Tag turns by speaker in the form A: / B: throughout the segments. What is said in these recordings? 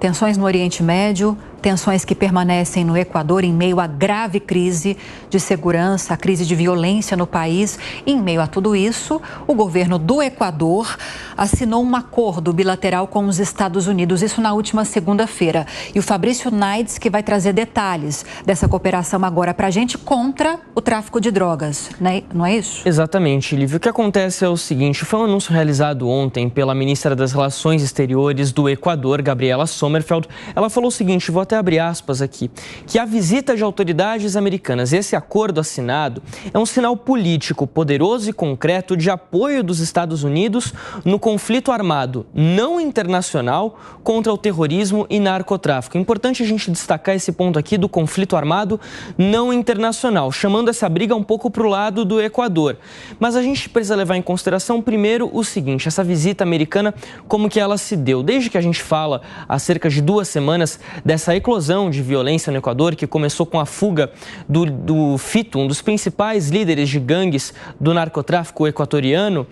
A: Tensões no Oriente Médio, tensões que permanecem no Equador em meio à grave crise de segurança, a crise de violência no país. Em meio a tudo isso, o governo do Equador assinou um acordo bilateral com os Estados Unidos, isso na última segunda-feira. E o Fabrício Naides que vai trazer detalhes dessa cooperação agora para a gente contra o tráfico de drogas, né? Não é isso?
B: Exatamente, Lívia. O que acontece é o seguinte, foi um anúncio realizado ontem pela ministra das Relações Exteriores do Equador, Gabriela Sommerfeld. Ela falou o seguinte, vou até abrir aspas aqui, que a visita de autoridades americanas, esse acordo assinado, é um sinal político poderoso e concreto de apoio dos Estados Unidos no conflito armado não internacional contra o terrorismo e narcotráfico. É importante a gente destacar esse ponto aqui do conflito armado não internacional, chamando essa briga um pouco para o lado do Equador. Mas a gente precisa levar em consideração primeiro o seguinte, essa visita americana, como que ela se deu? Desde que a gente fala há cerca de 2 semanas dessa eclosão de violência no Equador, que começou com a fuga do Fito, um dos principais líderes de gangues do narcotráfico equatoriano,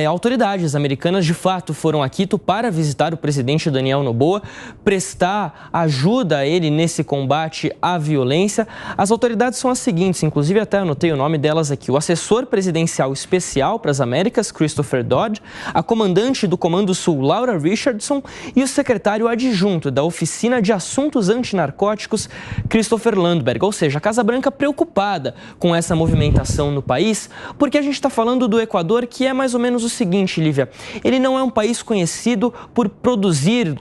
B: autoridades americanas de fato foram a Quito para visitar o presidente Daniel Noboa, prestar ajuda a ele nesse combate à violência. As autoridades são as seguintes, inclusive até anotei o nome delas aqui, o assessor presidencial especial para as Américas, Christopher Dodd, a comandante do Comando Sul, Laura Richardson, e o secretário adjunto da Oficina de Assuntos Antinarcóticos, Christopher Landberg. Ou seja, a Casa Branca preocupada com essa movimentação no país, porque a gente está falando do Equador, que é mais ou menos o seguinte, Lívia, ele não é um país conhecido por produzir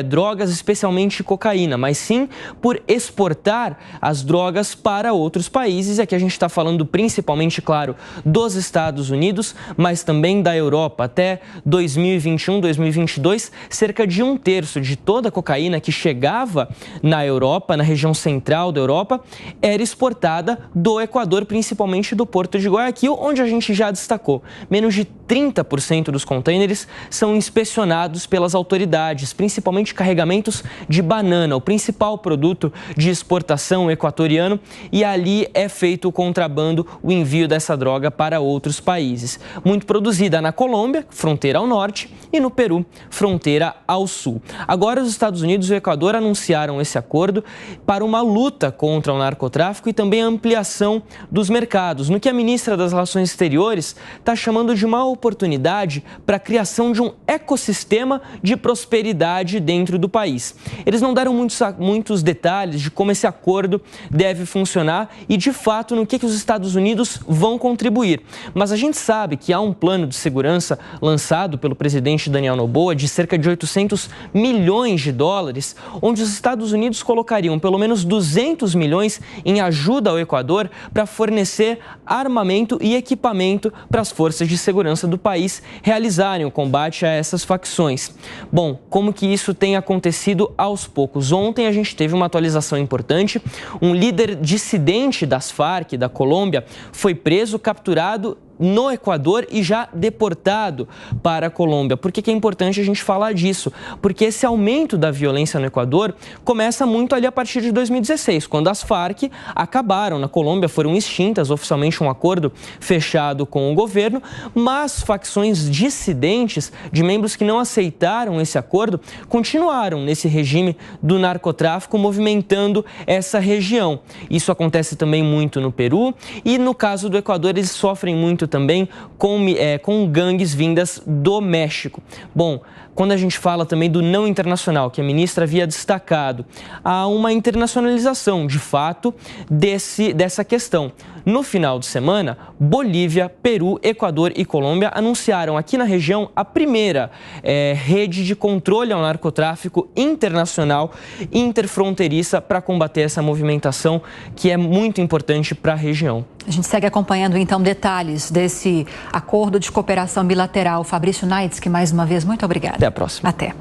B: drogas, especialmente cocaína, mas sim por exportar as drogas para outros países. E aqui a gente está falando principalmente, claro, dos Estados Unidos, mas também da Europa. Até 2021, 2022, cerca de 1/3 de toda a cocaína que chegava na Europa, na região central da Europa, era exportada do Equador, principalmente do Porto de Guayaquil, onde a gente já destacou. Menos de 30% dos contêineres são inspecionados pelas autoridades, principalmente carregamentos de banana, o principal produto de exportação equatoriano, e ali é feito o contrabando, o envio dessa droga para outros países. Muito produzida na Colômbia, fronteira ao norte, e no Peru, fronteira ao sul. Agora, os Estados Unidos e o Equador anunciaram esse acordo para uma luta contra o narcotráfico e também a ampliação dos mercados, no que a ministra das Relações Exteriores está chamando de uma oportunidade para a criação de um ecossistema de prosperidade dentro do país. Eles não deram muitos detalhes de como esse acordo deve funcionar e, de fato, no que os Estados Unidos vão contribuir. Mas a gente sabe que há um plano de segurança lançado pelo presidente Daniel Noboa de cerca de 800 milhões de dólares, onde os Estados Unidos colocariam pelo menos 200 milhões em ajuda ao Equador para fornecer armamento e equipamento para as forças de segurança do país realizarem o combate a essas facções. Bom, como que isso tem acontecido aos poucos? Ontem a gente teve uma atualização importante, um líder dissidente das Farc, da Colômbia, foi preso, capturado no Equador e já deportado para a Colômbia. Por que é importante a gente falar disso? Porque esse aumento da violência no Equador começa muito ali a partir de 2016, quando as Farc acabaram na Colômbia, foram extintas, oficialmente um acordo fechado com o governo, mas facções dissidentes de membros que não aceitaram esse acordo continuaram nesse regime do narcotráfico, movimentando essa região. Isso acontece também muito no Peru e no caso do Equador eles sofrem muito também com gangues vindas do México. Bom, quando a gente fala também do não internacional, que a ministra havia destacado, há uma internacionalização, de fato, dessa questão. No final de semana, Bolívia, Peru, Equador e Colômbia anunciaram aqui na região a primeira rede de controle ao narcotráfico internacional interfronteiriça para combater essa movimentação que é muito importante para a região.
A: A gente segue acompanhando, então, detalhes desse acordo de cooperação bilateral. Fabrício Naides, que mais uma vez, muito obrigada.
B: Até a próxima.
A: Até.